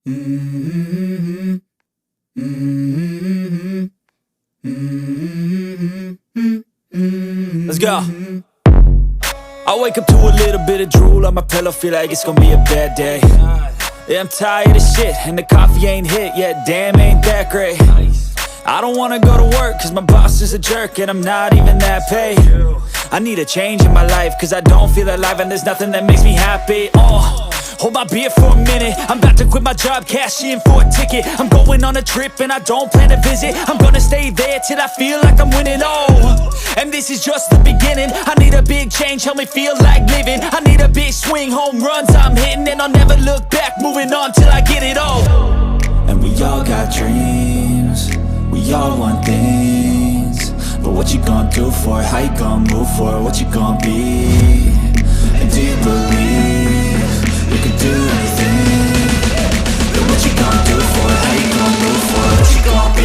Mm-hmm. Mm-hmm. Mm-hmm. Let's go. I wake up to a little bit of drool on my pillow, feel like it's gonna be a bad day. Yeah, I'm tired of shit, and the coffee ain't hit yet, damn, ain't that great. I don't wanna go to work, cause my boss is a jerk, and I'm not even that paid. I need a change in my life, cause I don't feel alive, and there's nothing that makes me happy. Hold my beer for a minute, I'm about to quit my job, cash in for a ticket. I'm going on a trip and I don't plan to visit. I'm gonna stay there till I feel like I'm winning, and this is just the beginning. I need a big change, help me feel like living. I need a big swing, home runs I'm hitting, and I'll never look back, moving on till I get it all. And we all got dreams, we all want things, but what you gonna do for it? How you gonna move for it? What you gonna be? And do you believe you can do anything? But what you gonna do for it? How you gonna move for it? What you gonna be?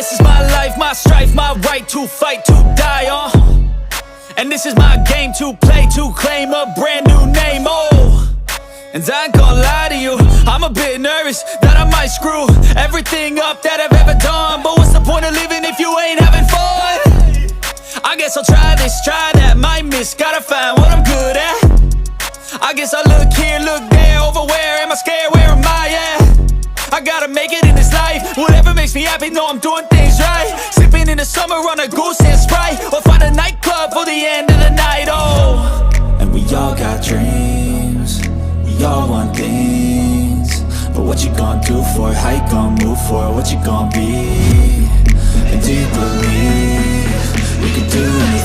This is my life, my strife, my right to fight, to die on. And this is my game to play, to claim a brand new name, And I ain't gonna lie to you, I'm a bit nervous that I might screw everything up that I've ever done. But what's the point of living if you ain't having fun? I guess I'll try this, try that, might miss, gotta find what I'm good at. I guess I look here, look there, over where am I scared, where am I at? I gotta make it in this life, whatever makes me happy, know I'm doing things right. Sipping in the summer on a goose and Sprite, or find a nightclub for the end of the night, And we all got dreams, we all want things, but what you gonna do for it? How you gonna move for it? What you gonna be? And do you believe you can do anything?